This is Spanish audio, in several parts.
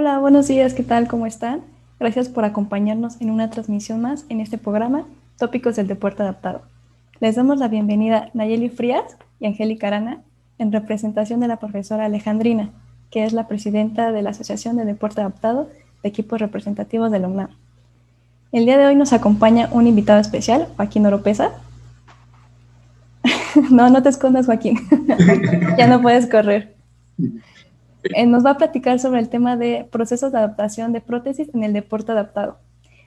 Hola, buenos días, ¿qué tal? ¿Cómo están? Gracias por acompañarnos en una transmisión más en este programa, Tópicos del Deporte Adaptado. Les damos la bienvenida Nayeli Frías y Angélica Arana en representación de la profesora Alejandrina, que es la presidenta de la Asociación de Deporte Adaptado de Equipos Representativos de la UNAM. El día de hoy nos acompaña un invitado especial, Joaquín Oropesa. No te escondas, Joaquín. Ya no puedes correr. Nos va a platicar sobre el tema de procesos de adaptación de prótesis en el deporte adaptado.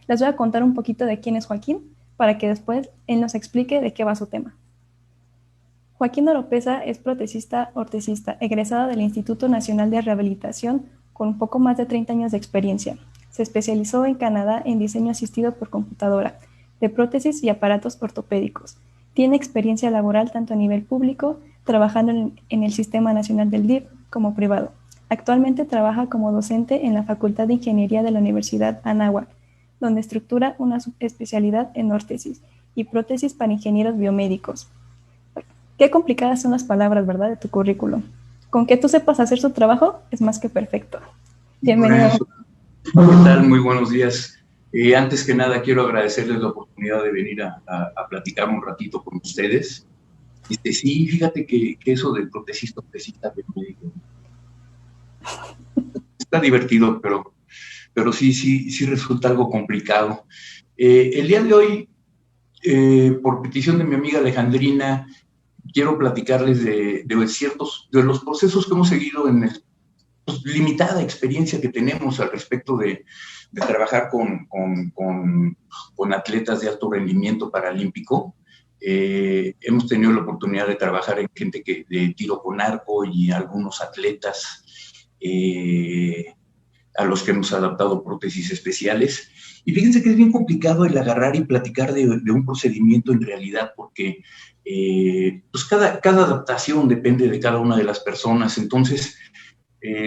Les voy a contar un poquito de quién es Joaquín para que después él nos explique de qué va su tema. Joaquín Oropesa es protesista ortesista, egresado del Instituto Nacional de Rehabilitación con un poco más de 30 años de experiencia. Se especializó en Canadá en diseño asistido por computadora, de prótesis y aparatos ortopédicos. Tiene experiencia laboral tanto a nivel público, trabajando en el Sistema Nacional del DIF, como privado. Actualmente trabaja como docente en la Facultad de Ingeniería de la Universidad Anáhuac, donde estructura una subespecialidad en órtesis y prótesis para ingenieros biomédicos. Qué complicadas son las palabras, ¿verdad?, de tu currículum. Con que tú sepas hacer su trabajo es más que perfecto. Bienvenido. ¿Qué tal? Muy buenos días. Antes que nada, quiero agradecerles la oportunidad de venir a platicar un ratito con ustedes. Sí, fíjate que eso del protesista biomédico está divertido, pero sí resulta algo complicado. El día de hoy, por petición de mi amiga Alejandrina, quiero platicarles de los procesos que hemos seguido en el limitada experiencia que tenemos al respecto de trabajar con atletas de alto rendimiento paralímpico. Hemos tenido la oportunidad de trabajar en gente de tiro con arco y algunos atletas a los que hemos adaptado prótesis especiales. Y fíjense que es bien complicado el agarrar y platicar de un procedimiento en realidad, porque pues cada adaptación depende de cada una de las personas. Entonces,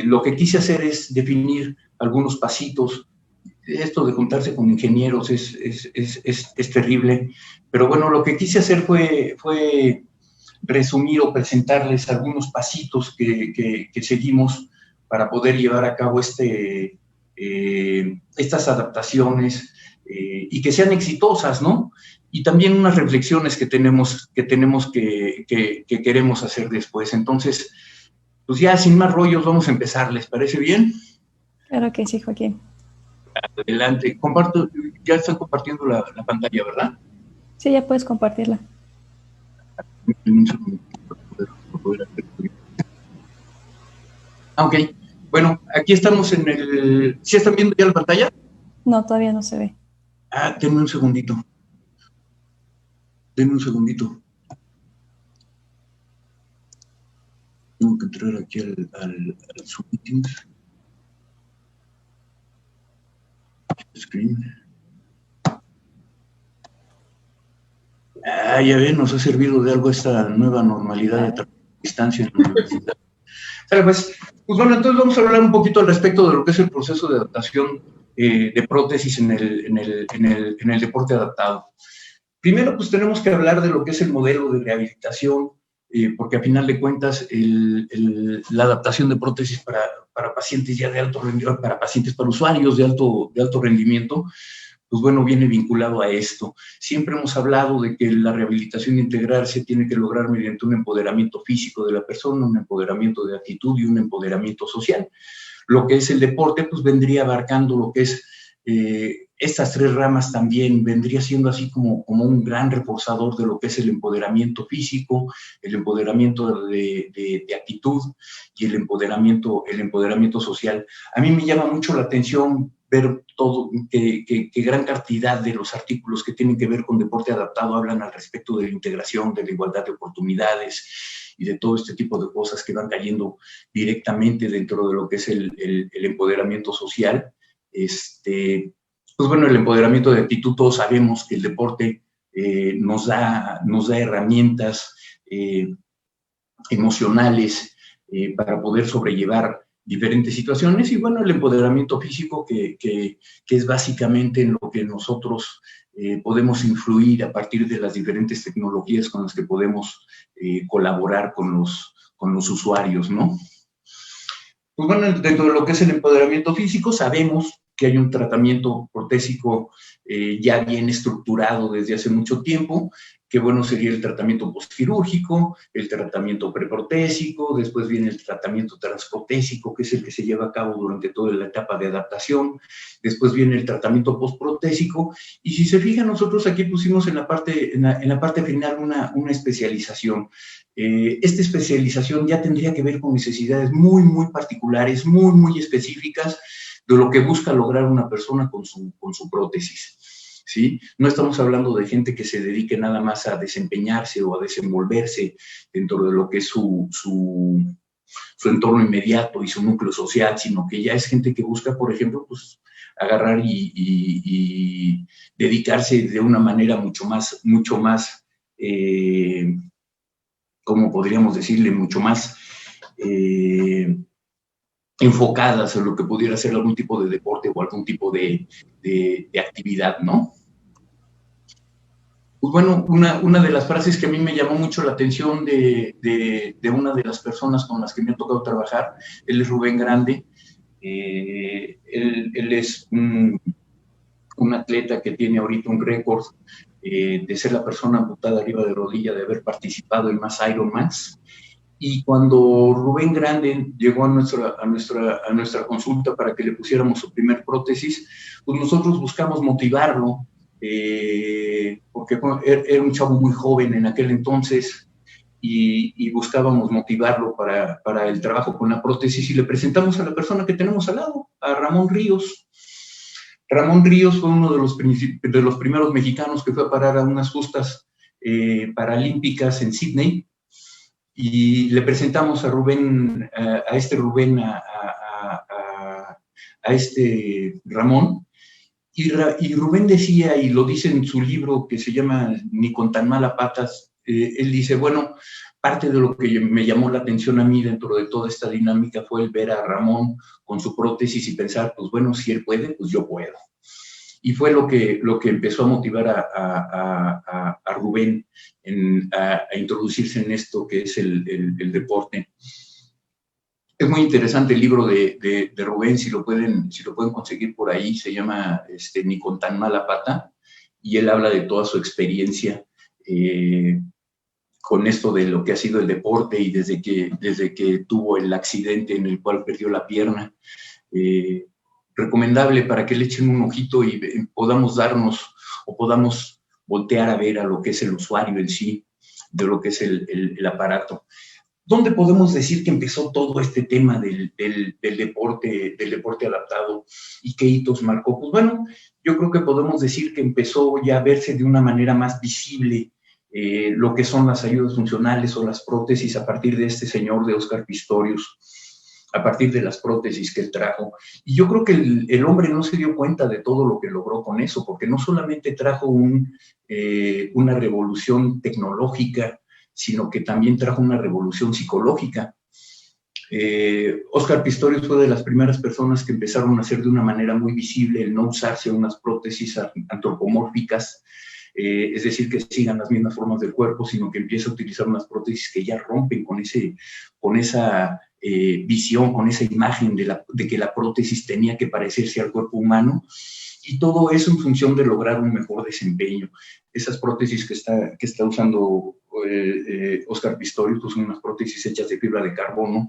lo que quise hacer es definir algunos pasitos. Esto de juntarse con ingenieros es terrible, pero bueno, lo que quise hacer fue resumir o presentarles algunos pasitos que seguimos para poder llevar a cabo estas adaptaciones y que sean exitosas, ¿no? Y también unas reflexiones que queremos hacer después. Entonces, pues ya sin más rollos vamos a empezar, ¿les parece bien? Claro que sí, Joaquín. Adelante. Ya están compartiendo la pantalla, ¿verdad? Sí, ya puedes compartirla. Ok, bueno, aquí estamos en el... ¿Sí están viendo ya la pantalla? No, todavía no se ve. Denme un segundito. Tengo que entrar aquí al Zoom Meetings. Screen. Ya ven, nos ha servido de algo esta nueva normalidad de distancia en la universidad. Pues bueno, entonces vamos a hablar un poquito al respecto de lo que es el proceso de adaptación de prótesis en el deporte adaptado. Primero, pues tenemos que hablar de lo que es el modelo de rehabilitación, porque a final de cuentas la adaptación de prótesis para pacientes ya de alto rendimiento, para usuarios de alto rendimiento, pues bueno, viene vinculado a esto. Siempre hemos hablado de que la rehabilitación integral se tiene que lograr mediante un empoderamiento físico de la persona, un empoderamiento de actitud y un empoderamiento social. Lo que es el deporte, pues vendría abarcando lo que es estas tres ramas también, vendría siendo así como un gran reforzador de lo que es el empoderamiento físico, el empoderamiento de actitud y el empoderamiento social. A mí me llama mucho la atención ver todo, que gran cantidad de los artículos que tienen que ver con deporte adaptado hablan al respecto de la integración, de la igualdad de oportunidades y de todo este tipo de cosas que van cayendo directamente dentro de lo que es el empoderamiento social. Pues bueno, el empoderamiento de actitud, todos sabemos que el deporte nos da herramientas emocionales para poder sobrellevar diferentes situaciones, y bueno, el empoderamiento físico que es básicamente en lo que nosotros podemos influir a partir de las diferentes tecnologías con las que podemos colaborar con los usuarios, ¿no? Pues bueno, dentro de lo que es el empoderamiento físico, sabemos que hay un tratamiento protésico ya bien estructurado desde hace mucho tiempo, que bueno, sería el tratamiento postquirúrgico, el tratamiento preprotésico, después viene el tratamiento transprotésico, que es el que se lleva a cabo durante toda la etapa de adaptación, después viene el tratamiento postprotésico, y si se fijan, nosotros aquí pusimos en la parte final una especialización. Esta especialización ya tendría que ver con necesidades muy, muy particulares, muy, muy específicas de lo que busca lograr una persona con su prótesis. ¿Sí? No estamos hablando de gente que se dedique nada más a desempeñarse o a desenvolverse dentro de lo que es su entorno inmediato y su núcleo social, sino que ya es gente que busca, por ejemplo, pues agarrar y dedicarse de una manera mucho más, ¿cómo podríamos decirle? Mucho más enfocadas en lo que pudiera ser algún tipo de deporte o algún tipo de actividad, ¿no? Pues bueno, una de las frases que a mí me llamó mucho la atención de una de las personas con las que me ha tocado trabajar, él es Rubén Grande, él es un atleta que tiene ahorita un récord de ser la persona amputada arriba de rodilla, de haber participado en más Ironmans. Y cuando Rubén Grande llegó a nuestra consulta para que le pusiéramos su primer prótesis, pues nosotros buscamos motivarlo, porque era un chavo muy joven en aquel entonces, y buscábamos motivarlo para el trabajo con la prótesis, y le presentamos a la persona que tenemos al lado, a Ramón Ríos. Ramón Ríos fue uno de los primeros mexicanos que fue a parar a unas justas paralímpicas en Sydney, y le presentamos a Rubén, a este Ramón, y Rubén decía, y lo dice en su libro que se llama Ni con tan mala patas, él dice, bueno, parte de lo que me llamó la atención a mí dentro de toda esta dinámica fue el ver a Ramón con su prótesis y pensar, pues bueno, si él puede, pues yo puedo. Y fue lo que empezó a motivar a Rubén a introducirse en esto que es el deporte. Es muy interesante el libro de Rubén, si lo pueden conseguir por ahí, se llama Ni con tan mala pata, y él habla de toda su experiencia con esto de lo que ha sido el deporte y desde que tuvo el accidente en el cual perdió la pierna. Recomendable para que le echen un ojito y podamos darnos o podamos voltear a ver a lo que es el usuario en sí, de lo que es el aparato. ¿Dónde podemos decir que empezó todo este tema del deporte adaptado y qué hitos marcó? Pues bueno, yo creo que podemos decir que empezó ya a verse de una manera más visible lo que son las ayudas funcionales o las prótesis a partir de este señor de Óscar Pistorius, a partir de las prótesis que él trajo. Y yo creo que el hombre no se dio cuenta de todo lo que logró con eso, porque no solamente trajo una revolución tecnológica, sino que también trajo una revolución psicológica. Óscar Pistorius fue de las primeras personas que empezaron a hacer de una manera muy visible el no usarse unas prótesis antropomórficas, es decir, que sigan las mismas formas del cuerpo, sino que empieza a utilizar unas prótesis que ya rompen con esa visión, con esa imagen de que la prótesis tenía que parecerse al cuerpo humano, y todo eso en función de lograr un mejor desempeño. Esas prótesis que está usando Óscar Pistorius pues son unas prótesis hechas de fibra de carbono,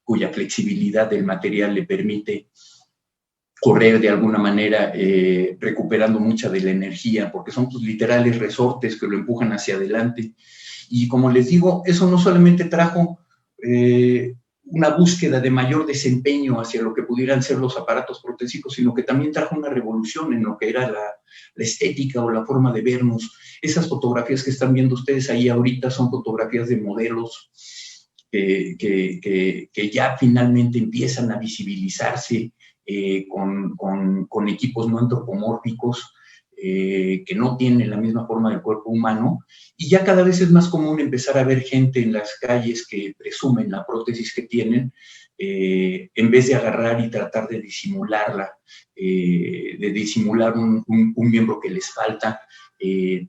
cuya flexibilidad del material le permite correr de alguna manera, recuperando mucha de la energía, porque son pues, literales resortes que lo empujan hacia adelante. Y como les digo, eso no solamente trajo una búsqueda de mayor desempeño hacia lo que pudieran ser los aparatos protésicos, sino que también trajo una revolución en lo que era la estética o la forma de vernos. Esas fotografías que están viendo ustedes ahí ahorita son fotografías de modelos que ya finalmente empiezan a visibilizarse con equipos no antropomórficos, que no tienen la misma forma del cuerpo humano, y ya cada vez es más común empezar a ver gente en las calles que presumen la prótesis que tienen, en vez de agarrar y tratar de disimularla, de disimular un miembro que les falta,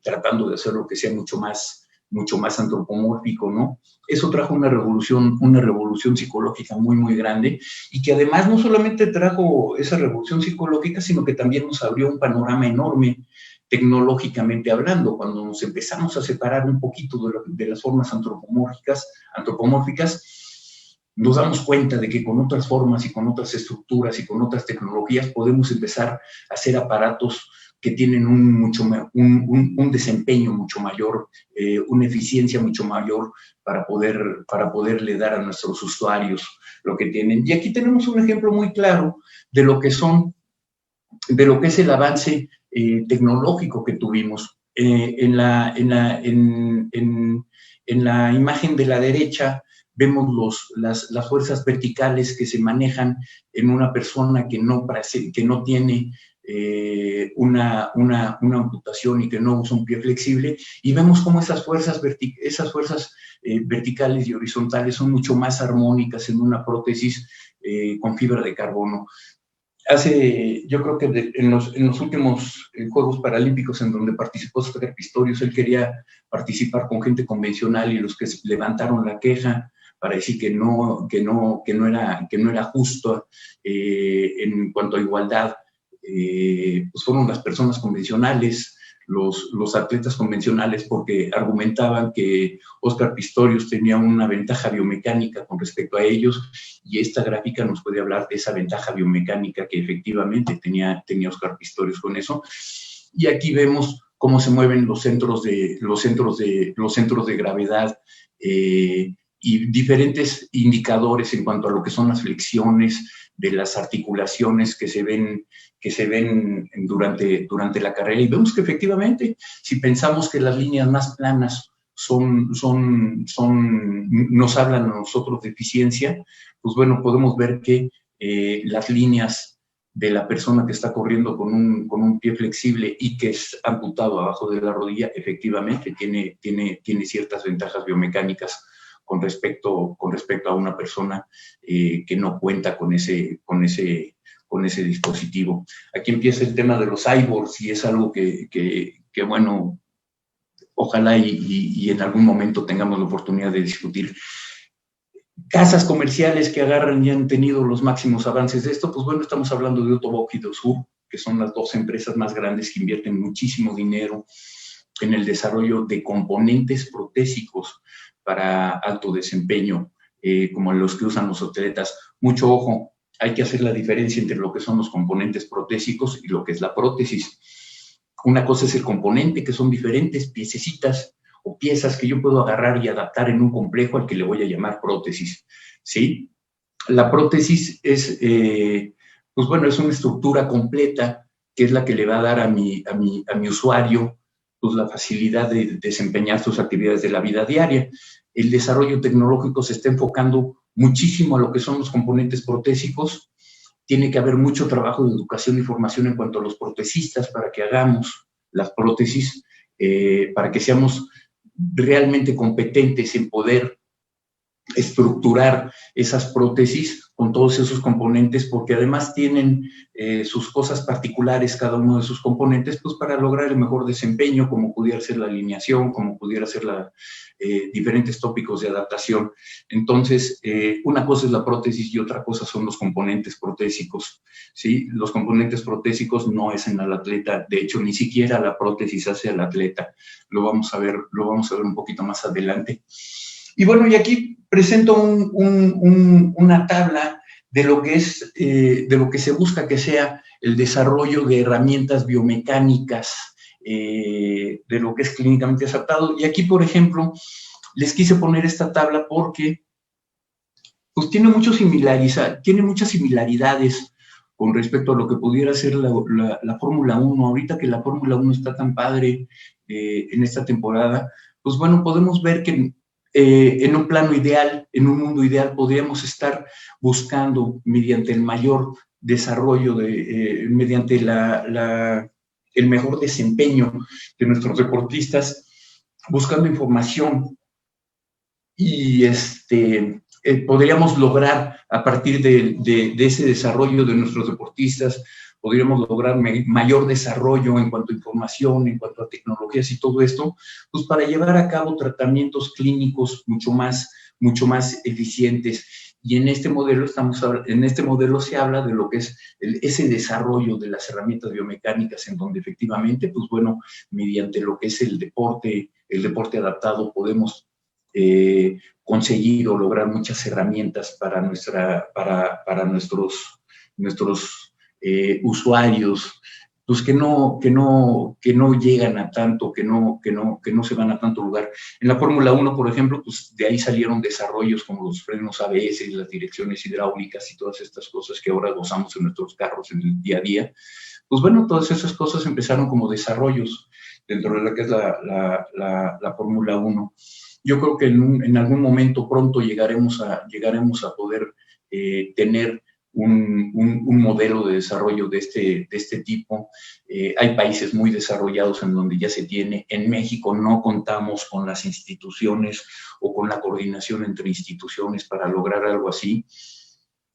tratando de hacerlo que sea mucho más mucho más antropomórfico, ¿no? Eso trajo una revolución psicológica muy, muy grande, y que además no solamente trajo esa revolución psicológica, sino que también nos abrió un panorama enorme tecnológicamente hablando, cuando nos empezamos a separar un poquito de las formas antropomórficas, nos damos cuenta de que con otras formas y con otras estructuras y con otras tecnologías podemos empezar a hacer aparatos que tienen un desempeño mucho mayor, una eficiencia mucho mayor para poderle dar a nuestros usuarios lo que tienen. Y aquí tenemos un ejemplo muy claro de lo que es el avance tecnológico que tuvimos. En la imagen de la derecha vemos las fuerzas verticales que se manejan en una persona que no tiene una amputación y que no usa un pie flexible, y vemos cómo esas fuerzas verticales y horizontales son mucho más armónicas en una prótesis con fibra de carbono. Yo creo que en los últimos Juegos Paralímpicos en donde participó Óscar Pistorius, él quería participar con gente convencional, y los que levantaron la queja para decir que no era justo en cuanto a igualdad, pues fueron las personas convencionales, los atletas convencionales, porque argumentaban que Óscar Pistorius tenía una ventaja biomecánica con respecto a ellos, y esta gráfica nos puede hablar de esa ventaja biomecánica que efectivamente tenía Óscar Pistorius con eso. Y aquí vemos cómo se mueven los centros de gravedad y diferentes indicadores en cuanto a lo que son las flexiones de las articulaciones que se ven durante la carrera, y vemos que efectivamente, si pensamos que las líneas más planas nos hablan a nosotros de eficiencia, pues bueno, podemos ver que las líneas de la persona que está corriendo con un pie flexible y que es amputado abajo de la rodilla, efectivamente tiene ciertas ventajas biomecánicas con respecto a una persona que no cuenta con ese dispositivo. Aquí empieza el tema de los cyborgs, y es algo que bueno, ojalá y en algún momento tengamos la oportunidad de discutir. Casas comerciales que agarran y han tenido los máximos avances de esto, pues bueno, estamos hablando de Ottobock y Dosur, que son las dos empresas más grandes que invierten muchísimo dinero en el desarrollo de componentes protésicos para alto desempeño, como los que usan los atletas. Mucho ojo, hay que hacer la diferencia entre lo que son los componentes protésicos y lo que es la prótesis. Una cosa es el componente, que son diferentes piececitas o piezas que yo puedo agarrar y adaptar en un complejo al que le voy a llamar prótesis, ¿sí? La prótesis es, pues bueno, es una estructura completa que es la que le va a dar a mi usuario pues la facilidad de desempeñar sus actividades de la vida diaria. El desarrollo tecnológico se está enfocando muchísimo a lo que son los componentes protésicos. Tiene que haber mucho trabajo de educación y formación en cuanto a los protecistas para que hagamos las prótesis, para que seamos realmente competentes en poder estructurar esas prótesis con todos esos componentes, porque además tienen sus cosas particulares cada uno de sus componentes, pues para lograr el mejor desempeño, como pudiera ser la alineación, como pudiera ser diferentes tópicos de adaptación. Entonces, una cosa es la prótesis y otra cosa son los componentes protésicos, ¿sí? Los componentes protésicos no hacen al atleta, de hecho, ni siquiera la prótesis hace al atleta. Lo vamos a ver un poquito más adelante. Y bueno, y aquí presento una tabla de lo que se busca que sea el desarrollo de herramientas biomecánicas, de lo que es clínicamente aceptado. Y aquí, por ejemplo, les quise poner esta tabla porque pues, tiene muchas similaridades con respecto a lo que pudiera ser la Fórmula 1. Ahorita que la Fórmula 1 está tan padre en esta temporada, pues bueno, podemos ver que en un plano ideal, en un mundo ideal, podríamos estar buscando mediante el mayor desarrollo, mediante el mejor desempeño de nuestros deportistas, buscando información y podríamos lograr a partir de ese desarrollo de nuestros deportistas, podríamos lograr mayor desarrollo en cuanto a información, en cuanto a tecnologías y todo esto, pues para llevar a cabo tratamientos clínicos mucho más eficientes. Y en este modelo se habla de lo que es ese desarrollo de las herramientas biomecánicas, en donde efectivamente, pues bueno, mediante lo que es el deporte adaptado, podemos conseguir o lograr muchas herramientas para nuestros usuarios, pues que no llegan a tanto, que no se van a tanto lugar. En la Fórmula 1, por ejemplo, pues de ahí salieron desarrollos como los frenos ABS, las direcciones hidráulicas y todas estas cosas que ahora gozamos en nuestros carros en el día a día. Pues bueno, todas esas cosas empezaron como desarrollos dentro de lo que es la Fórmula 1. Yo creo que en algún momento pronto llegaremos a poder tener un modelo de desarrollo de este tipo. Hay países muy desarrollados en donde ya se tiene. En México no contamos con las instituciones o con la coordinación entre instituciones para lograr algo así.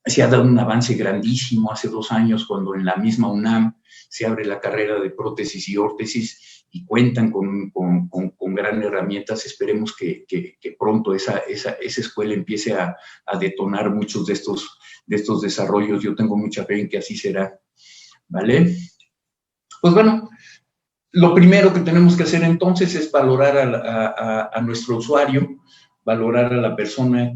Se ha dado un avance grandísimo hace 2 años cuando en la misma UNAM se abre la carrera de prótesis y órtesis y cuentan con grandes herramientas. Esperemos que pronto esa escuela empiece a detonar muchos de estos desarrollos. Yo tengo mucha fe en que así será, ¿vale? Pues bueno, lo primero que tenemos que hacer entonces es valorar a nuestro usuario, valorar a la persona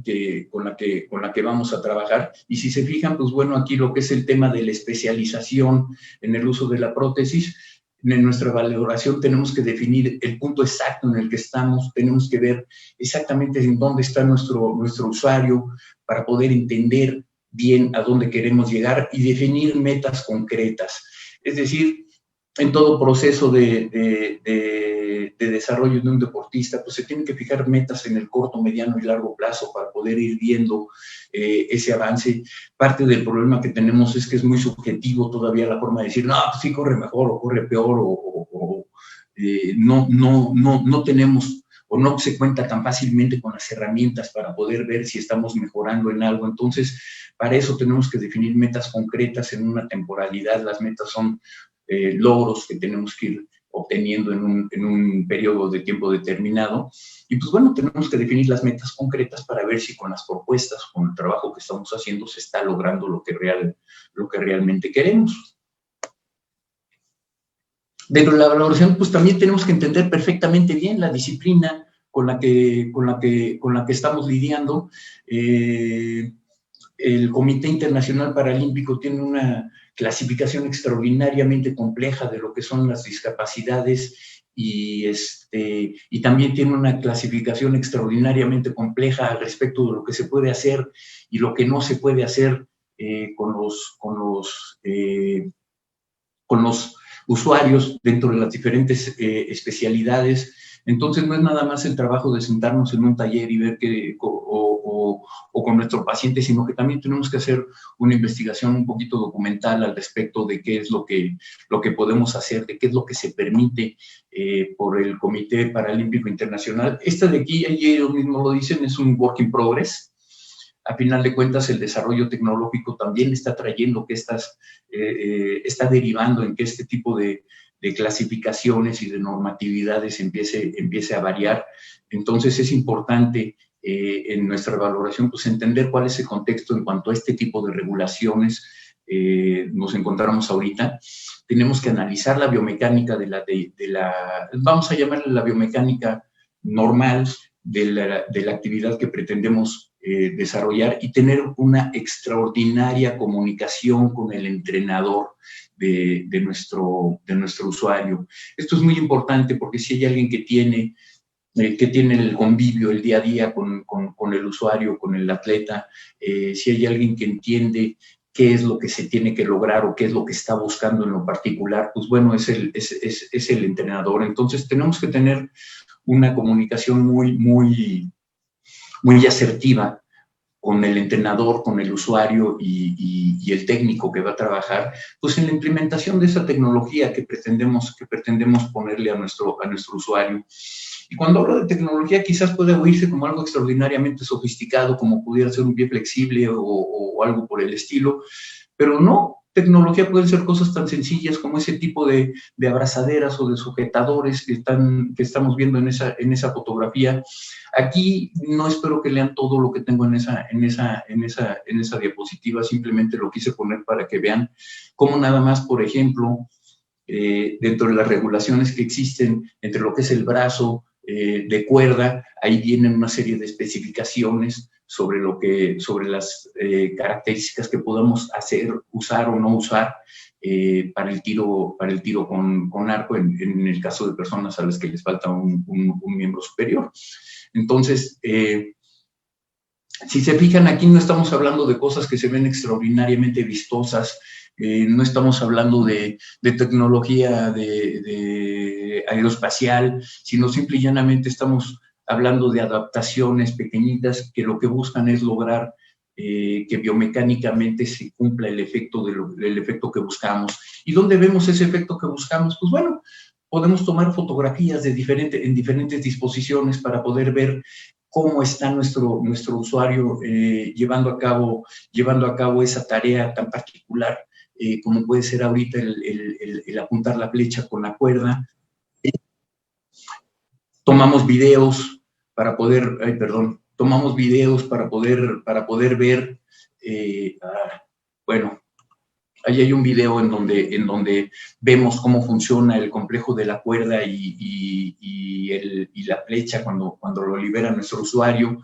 con la que vamos a trabajar. Y si se fijan, pues bueno, aquí lo que es el tema de la especialización en el uso de la prótesis, en nuestra valoración tenemos que definir el punto exacto en el que estamos, tenemos que ver exactamente en dónde está nuestro usuario para poder entender bien a dónde queremos llegar y definir metas concretas. Es decir, en todo proceso de desarrollo de un deportista, pues se tienen que fijar metas en el corto, mediano y largo plazo para poder ir viendo ese avance. Parte del problema que tenemos es que es muy subjetivo todavía la forma de decir, no, pues sí corre mejor o corre peor no tenemos o no se cuenta tan fácilmente con las herramientas para poder ver si estamos mejorando en algo. Entonces, para eso tenemos que definir metas concretas en una temporalidad. Las metas son logros que tenemos que ir obteniendo en un periodo de tiempo determinado. Y pues bueno, tenemos que definir las metas concretas para ver si con las propuestas, con el trabajo que estamos haciendo, se está logrando lo que realmente queremos. Dentro de la valoración, pues también tenemos que entender perfectamente bien la disciplina con la que estamos lidiando. El Comité Internacional Paralímpico tiene una clasificación extraordinariamente compleja de lo que son las discapacidades y también tiene una clasificación extraordinariamente compleja al respecto de lo que se puede hacer y lo que no se puede hacer con los usuarios dentro de las diferentes especialidades. Entonces no es nada más el trabajo de sentarnos en un taller y ver o con nuestro paciente, sino que también tenemos que hacer una investigación un poquito documental al respecto de qué es lo que podemos hacer, de qué es lo que se permite por el Comité Paralímpico Internacional. Esta de aquí, ellos mismos lo dicen, es un work in progress. A final de cuentas, el desarrollo tecnológico también está trayendo que está derivando en que este tipo de clasificaciones y de normatividades empiece a variar. Entonces es importante en nuestra valoración pues entender cuál es el contexto en cuanto a este tipo de regulaciones nos encontramos ahorita. Tenemos que analizar la biomecánica vamos a llamarle la biomecánica normal de la actividad que pretendemos desarrollar y tener una extraordinaria comunicación con el entrenador de nuestro usuario. Esto es muy importante porque si hay alguien que tiene el convivio el día a día con el usuario, con el atleta, si hay alguien que entiende qué es lo que se tiene que lograr o qué es lo que está buscando en lo particular, pues bueno, es el entrenador. Entonces tenemos que tener una comunicación muy asertiva con el entrenador, con el usuario y el técnico que va a trabajar, pues en la implementación de esa tecnología que pretendemos ponerle a nuestro usuario. Y cuando hablo de tecnología, quizás puede oírse como algo extraordinariamente sofisticado, como pudiera ser un pie flexible o algo por el estilo, pero no, tecnología pueden ser cosas tan sencillas como ese tipo de abrazaderas o de sujetadores que estamos viendo en esa fotografía. Aquí no espero que lean todo lo que tengo en esa diapositiva, simplemente lo quise poner para que vean cómo nada más, por ejemplo, dentro de las regulaciones que existen entre lo que es el brazo de cuerda, ahí vienen una serie de especificaciones sobre las características que podamos hacer, usar o no usar para el tiro con arco en el caso de personas a las que les falta un miembro superior. Entonces, si se fijan, aquí no estamos hablando de cosas que se ven extraordinariamente vistosas, no estamos hablando de tecnología de aeroespacial, sino simple y llanamente estamos hablando de adaptaciones pequeñitas que lo que buscan es lograr que biomecánicamente se cumpla el efecto que buscamos. ¿Y dónde vemos ese efecto que buscamos? Pues bueno, podemos tomar fotografías en diferentes disposiciones para poder ver cómo está nuestro usuario llevando a cabo esa tarea tan particular como puede ser ahorita el apuntar la flecha con la cuerda. Tomamos videos para poder ver, bueno, ahí hay un video en donde vemos cómo funciona el complejo de la cuerda y la flecha cuando lo libera nuestro usuario.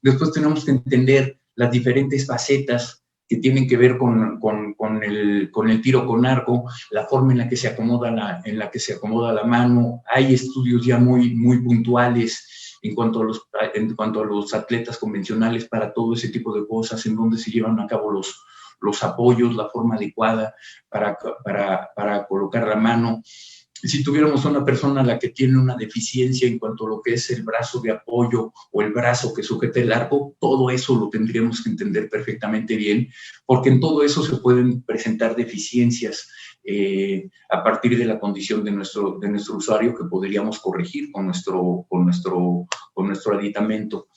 Después tenemos que entender las diferentes facetas que tienen que ver con el tiro con arco, la forma en la que se acomoda la mano. Hay estudios ya muy puntuales en cuanto a los atletas convencionales para todo ese tipo de cosas, en donde se llevan a cabo los apoyos, la forma adecuada para colocar la mano. Si tuviéramos una persona a la que tiene una deficiencia en cuanto a lo que es el brazo de apoyo o el brazo que sujeta el arco, todo eso lo tendríamos que entender perfectamente bien, porque en todo eso se pueden presentar deficiencias a partir de la condición de nuestro usuario que podríamos corregir con nuestro aditamento.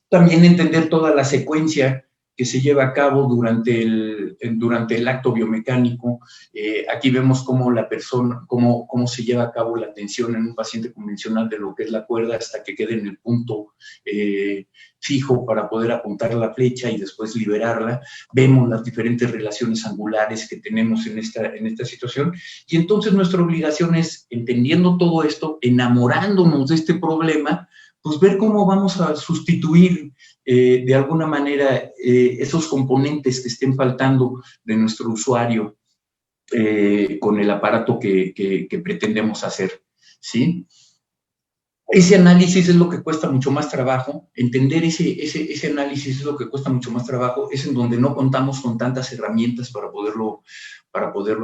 También entender toda la secuencia que se lleva a cabo durante el acto biomecánico. Aquí vemos cómo cómo se lleva a cabo la tensión en un paciente convencional de lo que es la cuerda hasta que quede en el punto fijo para poder apuntar la flecha y después liberarla. Vemos las diferentes relaciones angulares que tenemos en esta situación. Y entonces nuestra obligación es, entendiendo todo esto, enamorándonos de este problema, pues ver cómo vamos a sustituir de alguna manera esos componentes que estén faltando de nuestro usuario con el aparato que pretendemos hacer, ¿sí? Ese análisis es lo que cuesta mucho más trabajo, entender ese análisis es lo que cuesta mucho más trabajo, es en donde no contamos con tantas herramientas para poderlo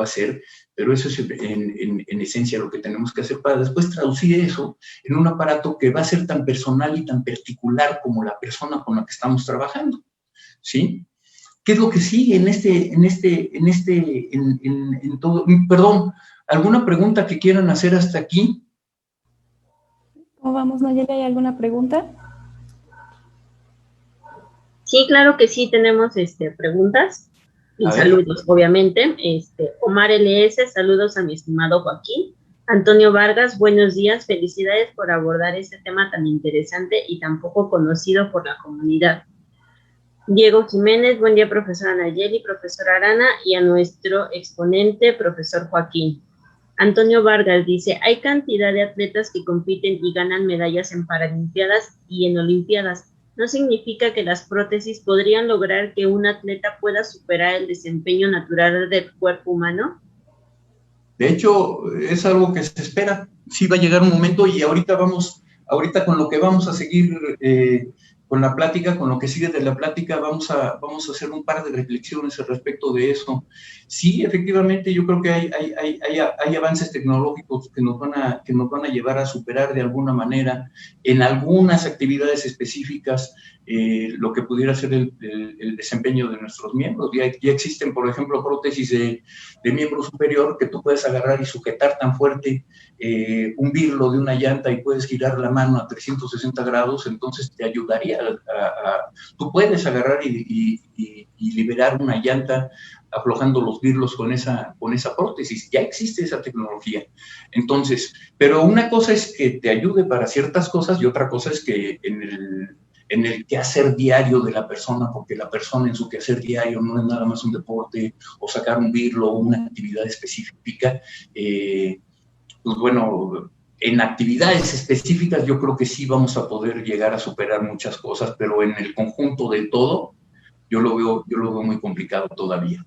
hacer, pero eso es en esencia lo que tenemos que hacer para después traducir eso en un aparato que va a ser tan personal y tan particular como la persona con la que estamos trabajando, ¿sí? ¿Qué es lo que sigue en todo? Perdón, ¿alguna pregunta que quieran hacer hasta aquí? ¿Cómo vamos, Nayeli? ¿Hay alguna pregunta? Sí, claro que sí, tenemos preguntas y saludos, obviamente. Omar LS, saludos a mi estimado Joaquín. Antonio Vargas, buenos días, felicidades por abordar este tema tan interesante y tan poco conocido por la comunidad. Diego Jiménez, buen día, profesora Nayeli, profesora Arana y a nuestro exponente, profesor Joaquín. Antonio Vargas dice, hay cantidad de atletas que compiten y ganan medallas en Paralimpiadas y en Olimpiadas. ¿No significa que las prótesis podrían lograr que un atleta pueda superar el desempeño natural del cuerpo humano? De hecho, es algo que se espera. Sí va a llegar un momento y ahorita con lo que vamos a seguir con la plática, con lo que sigue de la plática, vamos a hacer un par de reflexiones al respecto de eso. Sí, efectivamente, yo creo que hay avances tecnológicos que nos van a llevar a superar de alguna manera en algunas actividades específicas lo que pudiera ser el desempeño de nuestros miembros. Ya existen, por ejemplo, prótesis de miembro superior que tú puedes agarrar y sujetar tan fuerte un birlo de una llanta y puedes girar la mano a 360 grados, entonces te ayudaría tú puedes agarrar y liberar una llanta aflojando los birlos con esa prótesis. Ya existe esa tecnología. Entonces, pero una cosa es que te ayude para ciertas cosas y otra cosa es que en el quehacer diario de la persona, porque la persona en su quehacer diario no es nada más un deporte o sacar un birlo o una actividad específica, pues bueno, en actividades específicas yo creo que sí vamos a poder llegar a superar muchas cosas, pero en el conjunto del todo yo lo veo muy complicado todavía.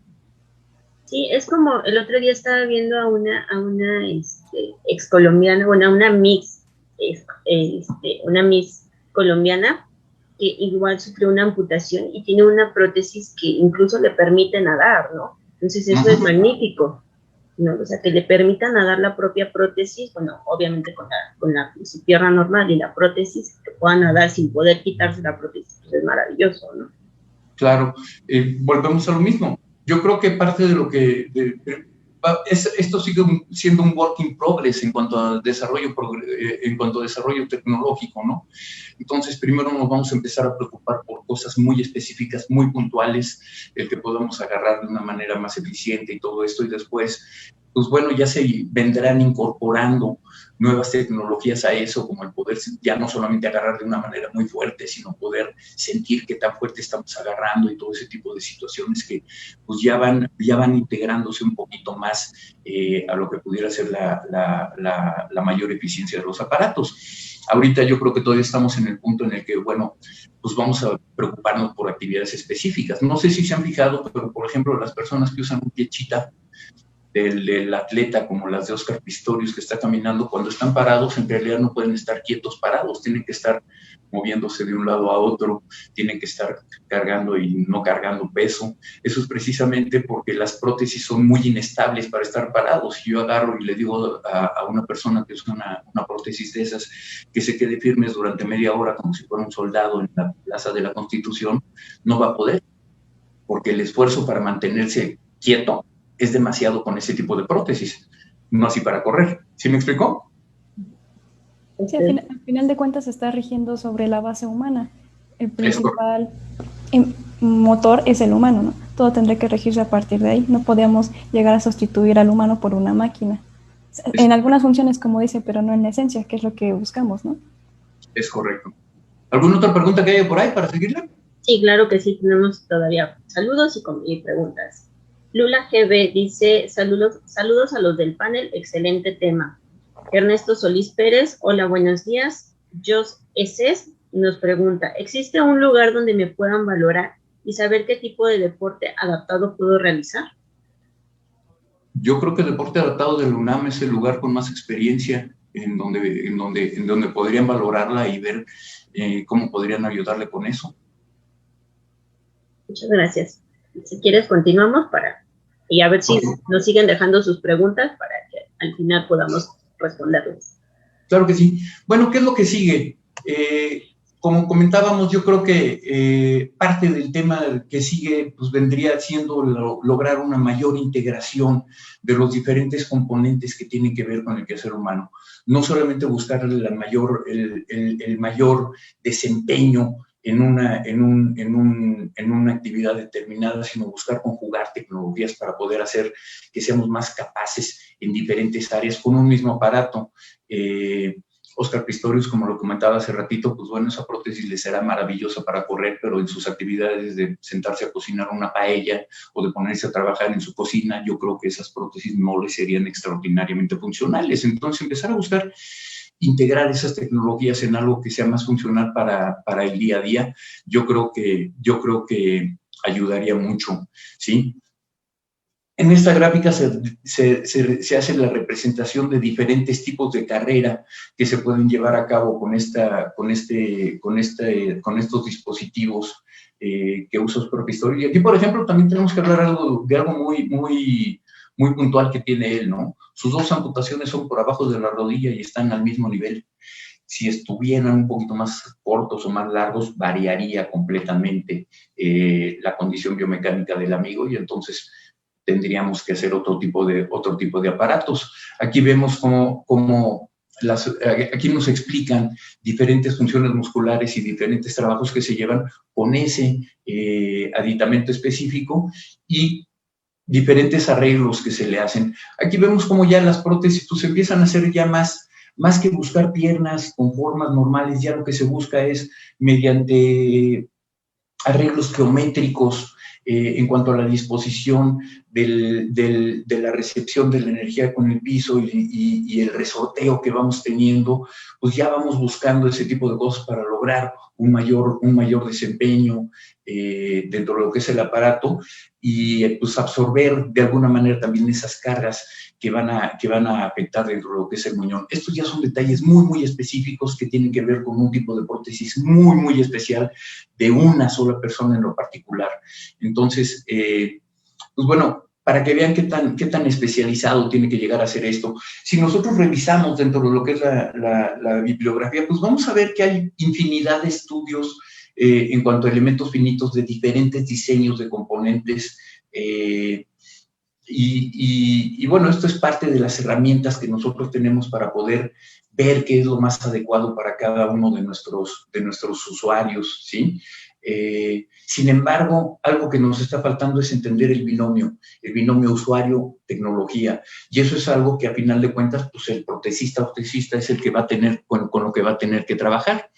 Sí, es como el otro día estaba viendo a una ex colombiana, bueno, a una Miss colombiana que igual sufrió una amputación y tiene una prótesis que incluso le permite nadar, ¿no? Entonces eso es magnífico, ¿no? O sea, que le permita nadar la propia prótesis, bueno, obviamente con su pierna normal y la prótesis, que pueda nadar sin poder quitarse la prótesis, pues es maravilloso, ¿no? Claro, volvemos a lo mismo. Yo creo que parte de lo que esto sigue siendo un work in progress en cuanto a desarrollo tecnológico, ¿no? Entonces, primero nos vamos a empezar a preocupar por cosas muy específicas, muy puntuales, el que podamos agarrar de una manera más eficiente y todo esto, y después, pues bueno, ya se vendrán incorporando nuevas tecnologías a eso, como el poder ya no solamente agarrar de una manera muy fuerte, sino poder sentir qué tan fuerte estamos agarrando y todo ese tipo de situaciones que pues ya van integrándose un poquito más a lo que pudiera ser la mayor eficiencia de los aparatos. Ahorita yo creo que todavía estamos en el punto en el que, bueno, pues vamos a preocuparnos por actividades específicas. No sé si se han fijado, pero por ejemplo, las personas que usan un pie chita, del atleta, como las de Oscar Pistorius, que está caminando, cuando están parados, en realidad no pueden estar quietos parados, tienen que estar moviéndose de un lado a otro, tienen que estar cargando y no cargando peso. Eso es precisamente porque las prótesis son muy inestables para estar parados. Si yo agarro y le digo a una persona que usa una prótesis de esas, que se quede firmes durante media hora como si fuera un soldado en la Plaza de la Constitución, no va a poder, porque el esfuerzo para mantenerse quieto es demasiado con ese tipo de prótesis, no así para correr. ¿Sí me explicó? Sí, al final de cuentas se está rigiendo sobre la base humana. El principal motor es el humano, ¿no? Todo tendría que regirse a partir de ahí. No podemos llegar a sustituir al humano por una máquina. En algunas funciones, como dice, pero no en la esencia, que es lo que buscamos, ¿no? Es correcto. ¿Alguna otra pregunta que haya por ahí para seguirle? Sí, claro que sí, tenemos todavía saludos y preguntas. Lula GB dice, saludos a los del panel, excelente tema. Ernesto Solís Pérez, hola, buenos días. Jos Eses nos pregunta, ¿existe un lugar donde me puedan valorar y saber qué tipo de deporte adaptado puedo realizar? Yo creo que el deporte adaptado del UNAM es el lugar con más experiencia en donde podrían valorarla y ver cómo podrían ayudarle con eso. Muchas gracias. Si quieres, continuamos y a ver si nos siguen dejando sus preguntas para que al final podamos responderles. Claro que sí. Bueno, ¿qué es lo que sigue? Como comentábamos, yo creo que parte del tema que sigue pues vendría siendo lograr una mayor integración de los diferentes componentes que tienen que ver con el quehacer humano. No solamente buscar el mayor desempeño en una actividad determinada, sino buscar conjugar tecnologías para poder hacer que seamos más capaces en diferentes áreas con un mismo aparato. Oscar Pistorius, como lo comentaba hace ratito, pues bueno, esa prótesis le será maravillosa para correr, pero en sus actividades de sentarse a cocinar una paella o de ponerse a trabajar en su cocina, yo creo que esas prótesis no le serían extraordinariamente funcionales. Entonces, empezar a buscar integrar esas tecnologías en algo que sea más funcional para el día a día, yo creo que ayudaría mucho, ¿sí? En esta gráfica se hace la representación de diferentes tipos de carrera que se pueden llevar a cabo con estos dispositivos que usa Oscar Pistorius. Y aquí, por ejemplo, también tenemos que hablar de algo muy puntual que tiene él, ¿no? Sus dos amputaciones son por abajo de la rodilla y están al mismo nivel. Si estuvieran un poquito más cortos o más largos, variaría completamente la condición biomecánica del amigo y entonces tendríamos que hacer otro tipo de aparatos. Aquí vemos cómo aquí nos explican diferentes funciones musculares y diferentes trabajos que se llevan con ese aditamento específico y diferentes arreglos que se le hacen. Aquí vemos cómo ya las prótesis pues empiezan a ser ya más que buscar piernas con formas normales, ya lo que se busca es mediante arreglos geométricos en cuanto a la disposición de la recepción de la energía con el piso y el resorteo que vamos teniendo, pues ya vamos buscando ese tipo de cosas para lograr un mayor desempeño dentro de lo que es el aparato y pues absorber de alguna manera también esas cargas que van a afectar dentro de lo que es el muñón. Estos ya son detalles muy, muy específicos que tienen que ver con un tipo de prótesis muy, muy especial de una sola persona en lo particular. Entonces, pues bueno, para que vean qué tan especializado tiene que llegar a ser esto. Si nosotros revisamos dentro de lo que es la bibliografía, pues vamos a ver que hay infinidad de estudios en cuanto a elementos finitos de diferentes diseños de componentes. Y bueno, esto es parte de las herramientas que nosotros tenemos para poder ver qué es lo más adecuado para cada uno de nuestros usuarios, ¿sí? Sin embargo, algo que nos está faltando es entender el binomio usuario-tecnología, y eso es algo que a final de cuentas, pues el protesista es el que va a tener, con lo que va a tener que trabajar.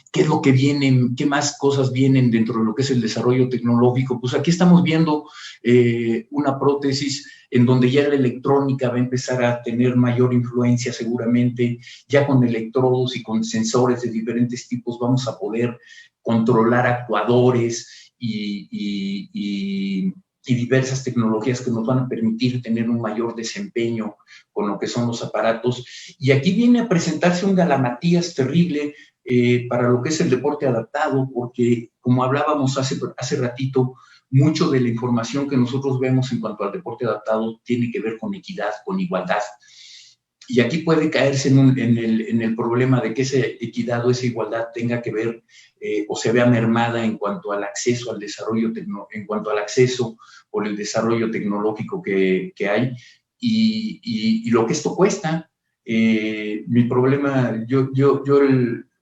¿Qué es lo que viene? ¿Qué más cosas vienen dentro de lo que es el desarrollo tecnológico? Pues aquí estamos viendo una prótesis en donde ya la electrónica va a empezar a tener mayor influencia seguramente, ya con electrodos y con sensores de diferentes tipos vamos a poder controlar actuadores y diversas tecnologías que nos van a permitir tener un mayor desempeño con lo que son los aparatos. Y aquí viene a presentarse un galamatías terrible para lo que es el deporte adaptado, porque como hablábamos hace ratito, mucho de la información que nosotros vemos en cuanto al deporte adaptado tiene que ver con equidad, con igualdad. Y aquí puede caerse en el problema de que esa equidad o esa igualdad tenga que ver o se vea mermada en cuanto al acceso al desarrollo, en cuanto al acceso por el desarrollo tecnológico que hay y lo que esto cuesta. Mi problema,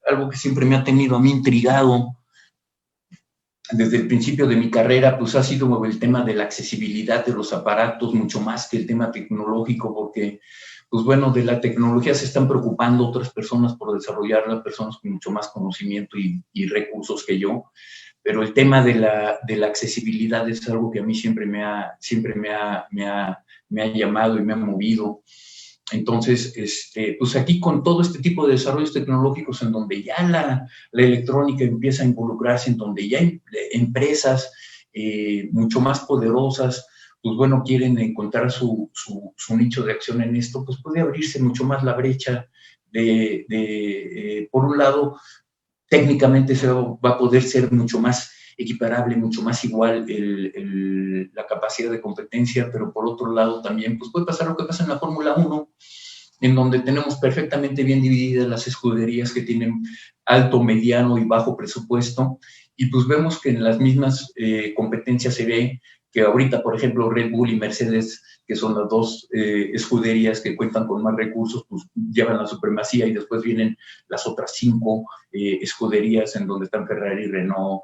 algo que siempre me ha tenido a mí intrigado desde el principio de mi carrera, pues ha sido el tema de la accesibilidad de los aparatos, mucho más que el tema tecnológico, porque, pues bueno, de la tecnología se están preocupando otras personas por desarrollarla, personas con mucho más conocimiento y recursos que yo, pero el tema de la accesibilidad es algo que a mí siempre me ha llamado y me ha movido. Entonces, pues aquí con todo este tipo de desarrollos tecnológicos en donde ya la electrónica empieza a involucrarse, en donde ya hay empresas mucho más poderosas, pues bueno, quieren encontrar su nicho de acción en esto, pues puede abrirse mucho más la brecha por un lado, técnicamente va a poder ser mucho más equiparable, mucho más igual la capacidad de competencia, pero por otro lado también pues puede pasar lo que pasa en la Fórmula 1, en donde tenemos perfectamente bien divididas las escuderías que tienen alto, mediano y bajo presupuesto, y pues vemos que en las mismas competencias se ve que ahorita, por ejemplo, Red Bull y Mercedes, que son las dos escuderías que cuentan con más recursos, pues llevan la supremacía, y después vienen las otras 5 escuderías en donde están Ferrari, Renault,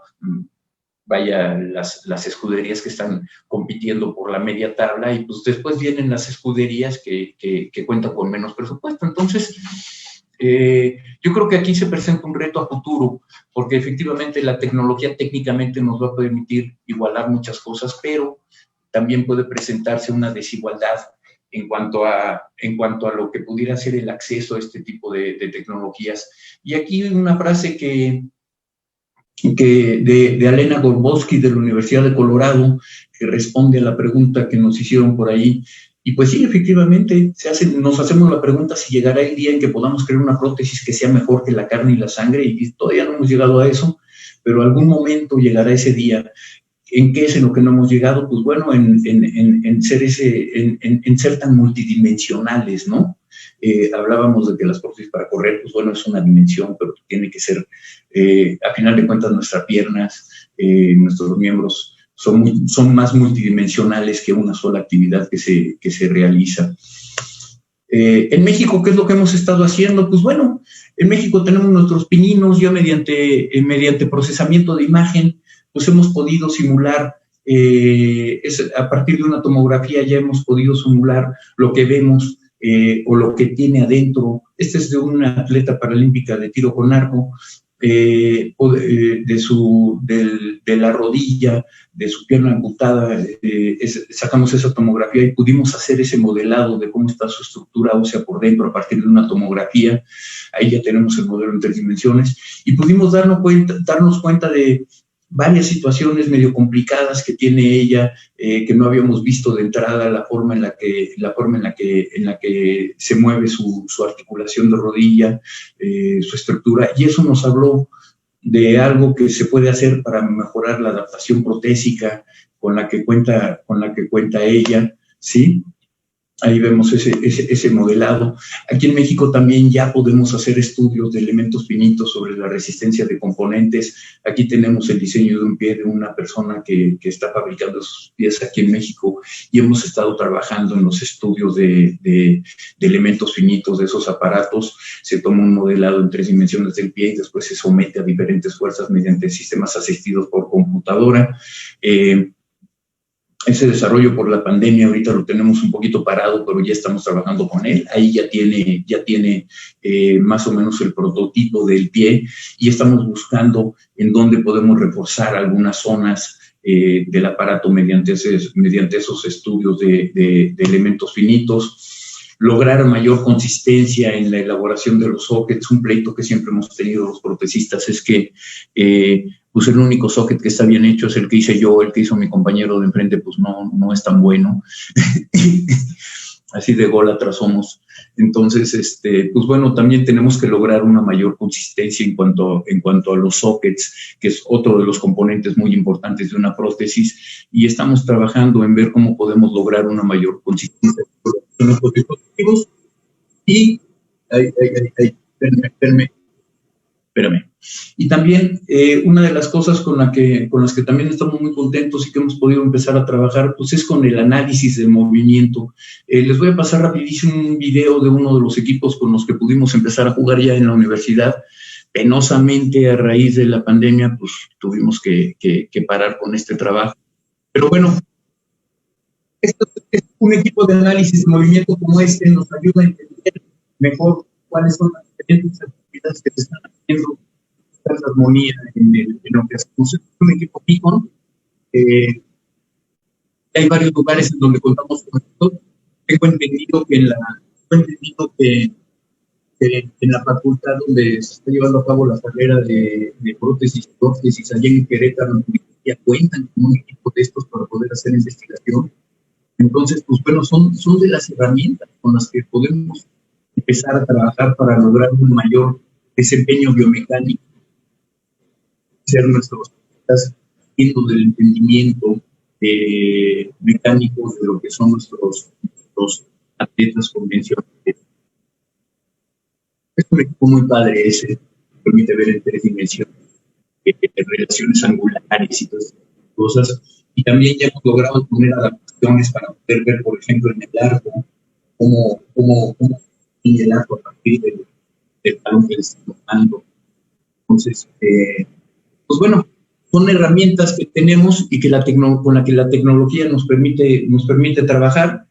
las escuderías que están compitiendo por la media tabla, y pues después vienen las escuderías que cuentan con menos presupuesto. Entonces, yo creo que aquí se presenta un reto a futuro, porque efectivamente la tecnología técnicamente nos va a permitir igualar muchas cosas, pero también puede presentarse una desigualdad en cuanto a lo que pudiera ser el acceso a este tipo de tecnologías. Y aquí una frase de Alena Gorbowski de la Universidad de Colorado, que responde a la pregunta que nos hicieron por ahí. Y pues sí, efectivamente, nos hacemos la pregunta si llegará el día en que podamos crear una prótesis que sea mejor que la carne y la sangre, y todavía no hemos llegado a eso, pero algún momento llegará ese día. ¿En qué es en lo que no hemos llegado? Pues bueno, en ser tan multidimensionales, ¿no? Hablábamos de que las prótesis para correr, pues bueno, es una dimensión, pero tiene que ser, a final de cuentas, nuestras piernas, nuestros miembros son más multidimensionales que una sola actividad que se realiza. En México, ¿qué es lo que hemos estado haciendo? Pues bueno, en México tenemos nuestros pininos, ya mediante procesamiento de imagen, pues hemos podido simular a partir de una tomografía ya hemos podido simular lo que vemos o lo que tiene adentro. Este es de una atleta paralímpica de tiro con arco, de la rodilla, de su pierna amputada, sacamos esa tomografía y pudimos hacer ese modelado de cómo está su estructura ósea por dentro a partir de una tomografía. Ahí ya tenemos el modelo en 3 dimensiones y pudimos darnos cuenta de varias situaciones medio complicadas que tiene ella, que no habíamos visto de entrada, la forma en la que se mueve su articulación de rodilla, su estructura, y eso nos habló de algo que se puede hacer para mejorar la adaptación protésica con la que cuenta ella, ¿sí? Ahí vemos ese modelado. Aquí en México también ya podemos hacer estudios de elementos finitos sobre la resistencia de componentes. Aquí tenemos el diseño de un pie de una persona que está fabricando sus pies aquí en México y hemos estado trabajando en los estudios de elementos finitos de esos aparatos. Se toma un modelado en 3 dimensiones del pie y después se somete a diferentes fuerzas mediante sistemas asistidos por computadora. Ese desarrollo por la pandemia ahorita lo tenemos un poquito parado, pero ya estamos trabajando con él. Ahí ya tiene más o menos el prototipo del pie y estamos buscando en dónde podemos reforzar algunas zonas del aparato mediante esos estudios de elementos finitos, lograr mayor consistencia en la elaboración de los sockets. Un pleito que siempre hemos tenido los protesistas es que pues el único socket que está bien hecho es el que hice yo, el que hizo mi compañero de enfrente, pues no es tan bueno. Así de ególatras somos. Entonces, pues bueno, también tenemos que lograr una mayor consistencia en cuanto a los sockets, que es otro de los componentes muy importantes de una prótesis, y estamos trabajando en ver cómo podemos lograr una mayor consistencia en los dispositivos. Y, espérame. Y también una de las cosas con las que también estamos muy contentos y que hemos podido empezar a trabajar, pues es con el análisis del movimiento. Les voy a pasar rapidísimo un video de uno de los equipos con los que pudimos empezar a jugar ya en la universidad. Penosamente, a raíz de la pandemia, pues tuvimos que parar con este trabajo. Pero bueno, un equipo de análisis de movimiento como este nos ayuda a entender mejor cuáles son las diferentes actividades que se están haciendo, la armonía en lo que hacemos. Es un equipo Picon. Hay varios lugares en donde contamos con esto. Tengo entendido que en la facultad donde se está llevando a cabo la carrera de prótesis y prótesis, allá en Querétaro, ya cuentan con un equipo de estos para poder hacer investigación. Entonces, pues bueno, son de las herramientas con las que podemos empezar a trabajar para lograr un mayor desempeño biomecánico, ser nuestros haciendo del entendimiento mecánico de lo que son nuestros atletas convencionales. Es un equipo muy padre ese, permite ver en 3 dimensiones, relaciones angulares y todas esas cosas. Y también ya hemos logrado poner adaptaciones para poder ver, por ejemplo, en el arco, cómo tiene el arco a partir del talón que le estamos dando. Entonces, pues bueno, son herramientas que tenemos y que con la que la tecnología nos permite trabajar.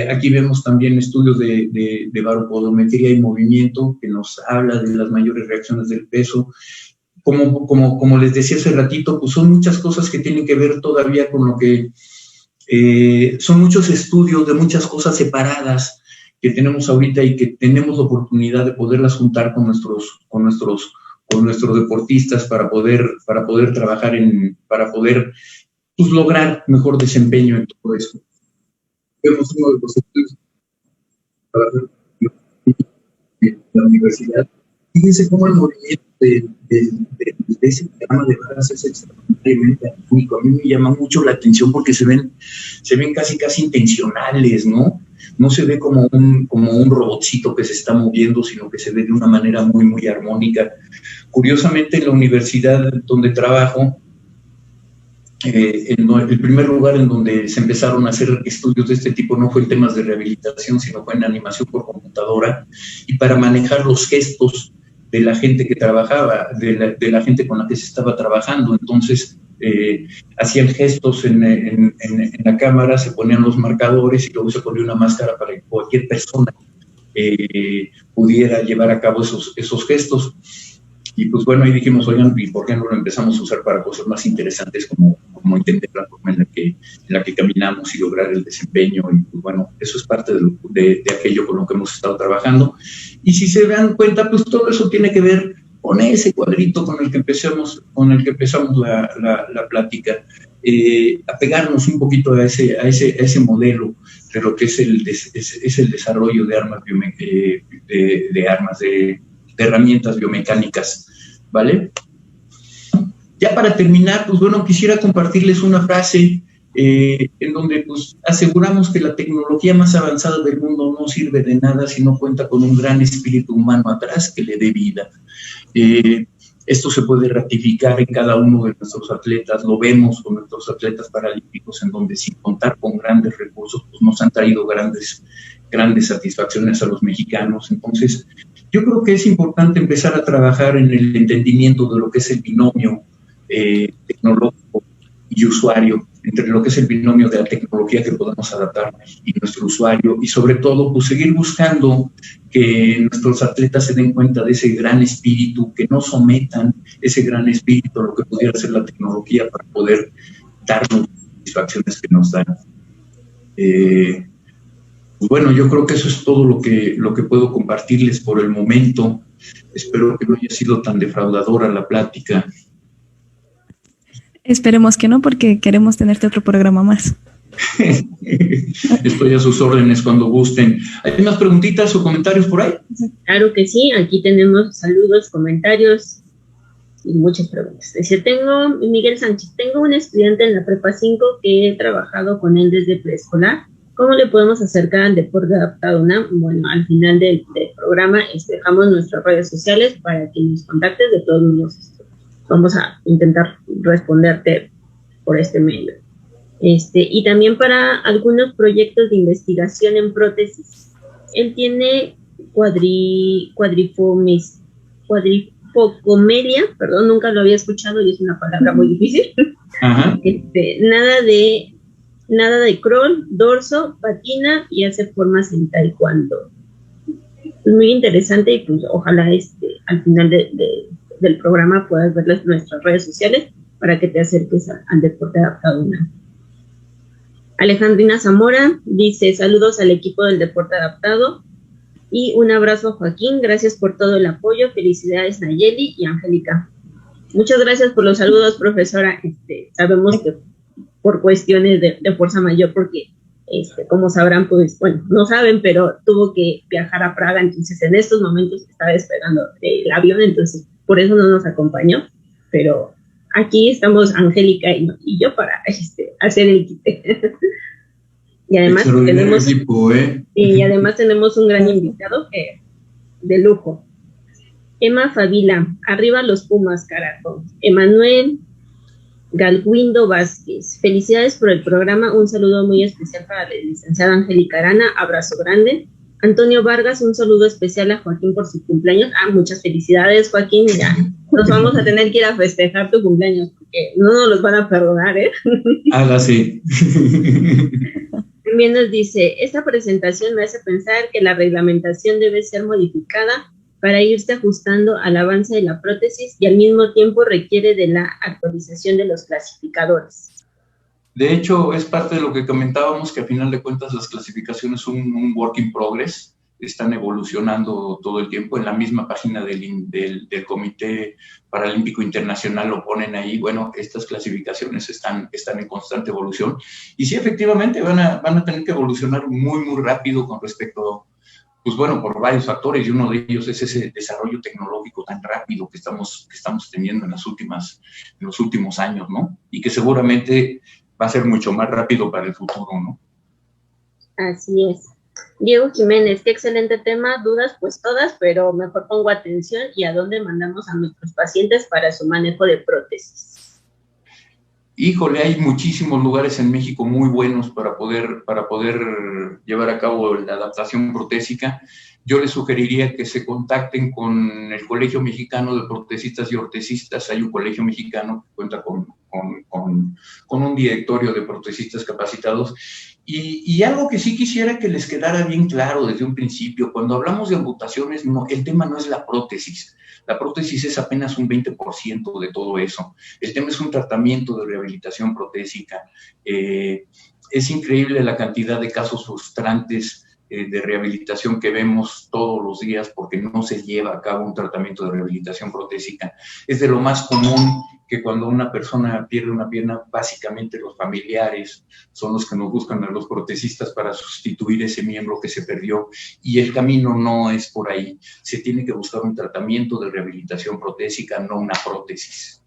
Aquí vemos también estudios de baropodometría y movimiento que nos habla de las mayores reacciones del peso. Como les decía hace ratito, pues son muchas cosas que tienen que ver todavía con lo que son muchos estudios de muchas cosas separadas que tenemos ahorita y que tenemos la oportunidad de poderlas juntar con nuestros deportistas para poder trabajar para poder pues, lograr mejor desempeño en todo eso. Vemos uno de los estudios de la universidad. Fíjense cómo el movimiento de ese programa de barras es extraordinariamente único. A mí me llama mucho la atención porque se ven casi intencionales, ¿no? No se ve como un robotcito que se está moviendo, sino que se ve de una manera muy, muy armónica. Curiosamente, en la universidad donde trabajo, el primer lugar en donde se empezaron a hacer estudios de este tipo no fue en temas de rehabilitación, sino fue en animación por computadora y para manejar los gestos de la gente que trabajaba, de la gente con la que se estaba trabajando. Entonces, hacían gestos en la cámara, se ponían los marcadores y luego se ponía una máscara para que cualquier persona pudiera llevar a cabo esos gestos. Y pues bueno, ahí dijimos, oigan, ¿y por qué no lo empezamos a usar para cosas más interesantes como entender la forma en la que caminamos y lograr el desempeño? Y pues bueno, eso es parte de aquello con lo que hemos estado trabajando. Y si se dan cuenta, pues todo eso tiene que ver con ese cuadrito con el que empezamos la plática, apegarnos un poquito a ese modelo de lo que es el desarrollo de armas de herramientas biomecánicas, ¿vale? Ya para terminar, pues bueno, quisiera compartirles una frase en donde pues aseguramos que la tecnología más avanzada del mundo no sirve de nada si no cuenta con un gran espíritu humano atrás que le dé vida. Esto se puede ratificar en cada uno de nuestros atletas, lo vemos con nuestros atletas paralímpicos, en donde sin contar con grandes recursos, pues nos han traído grandes satisfacciones a los mexicanos. Entonces, yo creo que es importante empezar a trabajar en el entendimiento de lo que es el binomio tecnológico y usuario, entre lo que es el binomio de la tecnología que podamos adaptar y nuestro usuario, y sobre todo, pues seguir buscando que nuestros atletas se den cuenta de ese gran espíritu, que no sometan ese gran espíritu a lo que pudiera ser la tecnología para poder darnos las satisfacciones que nos dan. Pues bueno, yo creo que eso es todo lo que puedo compartirles por el momento. Espero que no haya sido tan defraudadora la plática. Esperemos que no, porque queremos tenerte otro programa más. Estoy a sus órdenes cuando gusten. ¿Hay más preguntitas o comentarios por ahí? Claro que sí, aquí tenemos saludos, comentarios y muchas preguntas. Dice, Miguel Sánchez, tengo un estudiante en la Prepa 5 que he trabajado con él desde preescolar. ¿Cómo le podemos acercar al deporte adaptado UNAM? Bueno, al final del programa dejamos nuestras redes sociales para que nos contactes. De todos modos, vamos a intentar responderte por este medio. Y también para algunos proyectos de investigación en prótesis. Él tiene cuadrifocomelia, perdón, nunca lo había escuchado y es una palabra muy difícil. Ajá. Nada de crawl, dorso, patina y hace formas en taekwondo. Es muy interesante y pues ojalá al final del programa puedas ver nuestras redes sociales para que te acerques al deporte adaptado UNAM. Alejandrina Zamora dice, saludos al equipo del deporte adaptado y un abrazo a Joaquín, gracias por todo el apoyo, felicidades Nayeli y Angélica. Muchas gracias por los saludos, profesora. Sabemos que por cuestiones de fuerza mayor, porque como sabrán, pues, bueno, no saben, pero tuvo que viajar a Praga, entonces en estos momentos estaba despegando el avión, entonces por eso no nos acompañó, pero aquí estamos Angélica y yo para hacer el quite. Y además tenemos equipo, y además tenemos un gran invitado de lujo. Emma Favila, arriba los Pumas, carajo. Emanuel Galguindo Vázquez, felicidades por el programa, un saludo muy especial para la licenciada Angélica Arana, abrazo grande. Antonio Vargas, un saludo especial a Joaquín por su cumpleaños. Muchas felicidades, Joaquín, ya nos vamos a tener que ir a festejar tu cumpleaños, porque no nos los van a perdonar, Sí. También nos dice, esta presentación me hace pensar que la reglamentación debe ser modificada para irse ajustando al avance de la prótesis y al mismo tiempo requiere de la actualización de los clasificadores. De hecho, es parte de lo que comentábamos, que a final de cuentas las clasificaciones son un work in progress, están evolucionando todo el tiempo. En la misma página del Comité Paralímpico Internacional lo ponen ahí. Bueno, estas clasificaciones están en constante evolución y sí, efectivamente van a tener que evolucionar muy, muy rápido con respecto, pues bueno, por varios factores, y uno de ellos es ese desarrollo tecnológico tan rápido que estamos teniendo en los últimos años, ¿no? Y que seguramente va a ser mucho más rápido para el futuro, ¿no? Así es. Diego Jiménez, qué excelente tema, dudas pues todas, pero mejor pongo atención y a dónde mandamos a nuestros pacientes para su manejo de prótesis. Híjole, hay muchísimos lugares en México muy buenos para poder llevar a cabo la adaptación protésica. yo les sugeriría que se contacten con el Colegio Mexicano de Protesistas y Ortesistas. Hay un colegio mexicano que cuenta con un directorio de protesistas capacitados. Y algo que sí quisiera que les quedara bien claro desde un principio, cuando hablamos de amputaciones, no, el tema no es la prótesis. La prótesis es apenas un 20% de todo eso. El tema es un tratamiento de rehabilitación protésica. Es increíble la cantidad de casos frustrantes de rehabilitación que vemos todos los días porque no se lleva a cabo un tratamiento de rehabilitación protésica. Es de lo más común que cuando una persona pierde una pierna, básicamente los familiares son los que nos buscan a los protesistas para sustituir ese miembro que se perdió, y el camino no es por ahí. Se tiene que buscar un tratamiento de rehabilitación protésica, no una prótesis.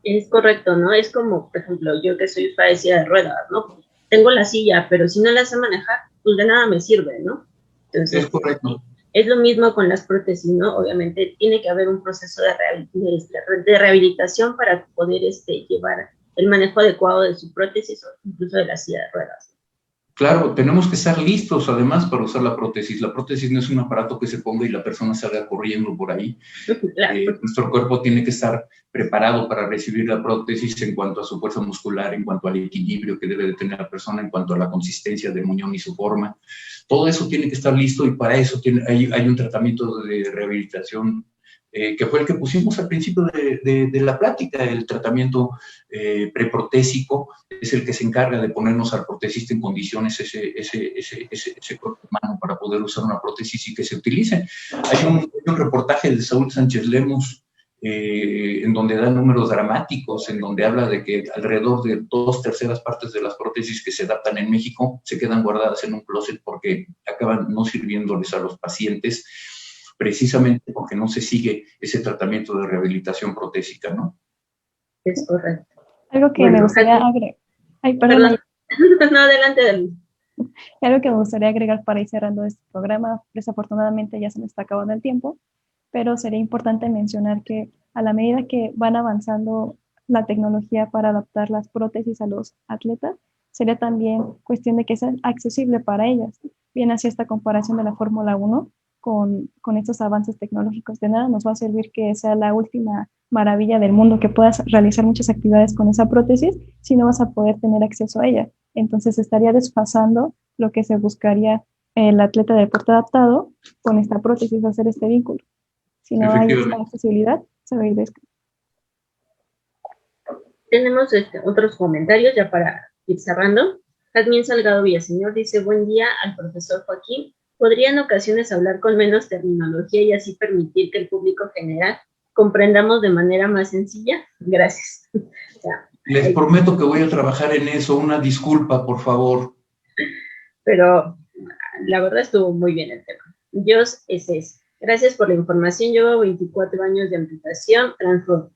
Es correcto, ¿no? Es como, por ejemplo, yo que soy padecida de ruedas, ¿no? Tengo la silla, pero si no la sé manejar, pues de nada me sirve, ¿no? Entonces, es correcto. Es lo mismo con las prótesis, ¿no? Obviamente tiene que haber un proceso de rehabilitación para poder llevar el manejo adecuado de su prótesis o incluso de la silla de ruedas. Claro, tenemos que estar listos además para usar la prótesis. La prótesis no es un aparato que se ponga y la persona salga corriendo por ahí. Claro. Nuestro cuerpo tiene que estar preparado para recibir la prótesis en cuanto a su fuerza muscular, en cuanto al equilibrio que debe de tener la persona, en cuanto a la consistencia del muñón y su forma. Todo eso tiene que estar listo, y para eso hay un tratamiento de rehabilitación que fue el que pusimos al principio de la plática. El tratamiento preprotésico es el que se encarga de ponernos al protesista en condiciones ese cuerpo humano para poder usar una prótesis y que se utilice. Hay un reportaje de Saúl Sánchez Lemus en donde da números dramáticos, en donde habla de que alrededor de 2/3 partes de las prótesis que se adaptan en México se quedan guardadas en un closet porque acaban no sirviéndoles a los pacientes, precisamente porque no se sigue ese tratamiento de rehabilitación protésica, ¿no? Es correcto. Algo que me gustaría agregar. Ay, perdón. No, adelante. Algo que me gustaría agregar para ir cerrando este programa, desafortunadamente ya se me está acabando el tiempo, pero sería importante mencionar que a la medida que van avanzando la tecnología para adaptar las prótesis a los atletas, sería también cuestión de que sea accesible para ellas. Bien, así esta comparación de la Fórmula 1 con estos avances tecnológicos. De nada nos va a servir que sea la última maravilla del mundo, que puedas realizar muchas actividades con esa prótesis, si no vas a poder tener acceso a ella. Entonces estaría desfasando lo que se buscaría el atleta de deporte adaptado con esta prótesis, hacer este vínculo. Si no hay esta accesibilidad, se va a ir descartando. Tenemos otros comentarios ya para ir cerrando. Jazmín Salgado Villaseñor dice: buen día al profesor Joaquín. ¿Podría en ocasiones hablar con menos terminología y así permitir que el público general comprendamos de manera más sencilla? Gracias. Les prometo que voy a trabajar en eso. Una disculpa, por favor. Pero la verdad estuvo muy bien el tema. Dios es ese. Gracias por la información. Llevo 24 años de amputación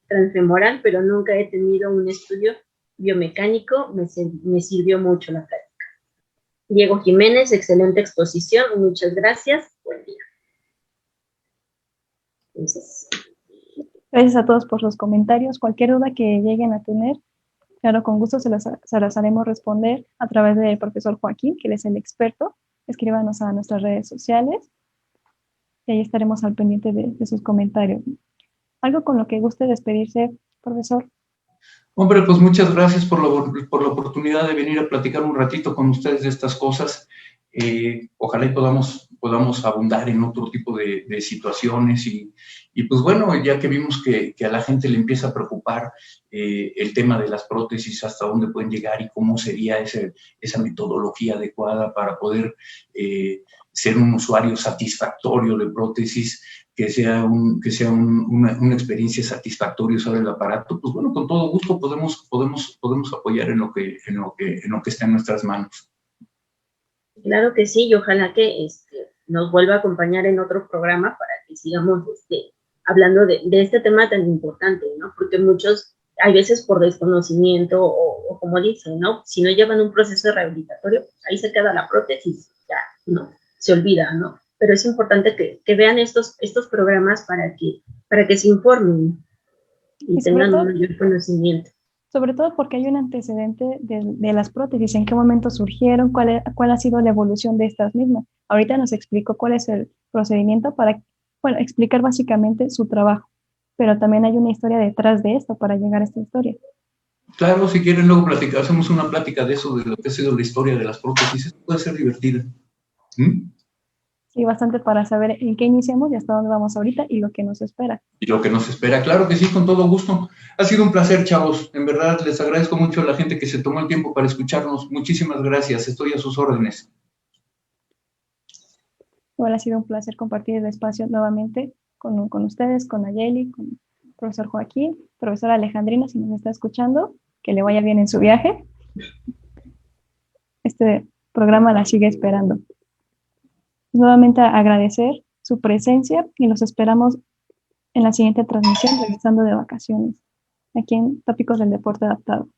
transfemoral, pero nunca he tenido un estudio biomecánico. Me sirvió mucho la plática. Diego Jiménez, excelente exposición. Muchas gracias. Buen día. Entonces, gracias a todos por los comentarios. Cualquier duda que lleguen a tener, claro, con gusto se las haremos responder a través del profesor Joaquín, que él es el experto. Escríbanos a nuestras redes sociales y ahí estaremos al pendiente de sus comentarios. ¿Algo con lo que guste despedirse, profesor? Hombre, pues muchas gracias por la oportunidad de venir a platicar un ratito con ustedes de estas cosas. Ojalá y podamos abundar en otro tipo de situaciones y pues bueno, ya que vimos que a la gente le empieza a preocupar el tema de las prótesis, hasta dónde pueden llegar y cómo sería esa metodología adecuada para poder ser un usuario satisfactorio de prótesis, que sea una experiencia satisfactoria usar el aparato, pues bueno, con todo gusto podemos apoyar en lo que está en nuestras manos. Claro que sí, y ojalá que nos vuelva a acompañar en otro programa para que sigamos hablando de este tema tan importante, ¿no? Porque muchos, hay veces por desconocimiento o como dicen, ¿no? Si no llevan un proceso rehabilitatorio, pues ahí se queda la prótesis, ya, ¿no? Se olvida, ¿no? Pero es importante que vean estos programas para que se informen y tengan un mayor conocimiento. Sobre todo porque hay un antecedente de las prótesis, en qué momento surgieron, cuál ha sido la evolución de estas mismas. Ahorita nos explicó cuál es el procedimiento para, bueno, explicar básicamente su trabajo, pero también hay una historia detrás de esto para llegar a esta historia. Claro, si quieren luego platicar, hacemos una plática de eso, de lo que ha sido la historia de las prótesis. Puede ser divertida. ¿Mm? Sí, bastante para saber en qué iniciamos y hasta dónde vamos ahorita y lo que nos espera. Y lo que nos espera, claro que sí, con todo gusto. Ha sido un placer, chavos. En verdad, les agradezco mucho a la gente que se tomó el tiempo para escucharnos. Muchísimas gracias. Estoy a sus órdenes. Igual ha sido un placer compartir el espacio nuevamente con ustedes, con Nayeli, con el profesor Joaquín, profesora Alejandrina, si nos está escuchando, que le vaya bien en su viaje. Este programa la sigue esperando. Nuevamente agradecer su presencia y los esperamos en la siguiente transmisión, regresando de vacaciones, aquí en Tópicos del Deporte Adaptado.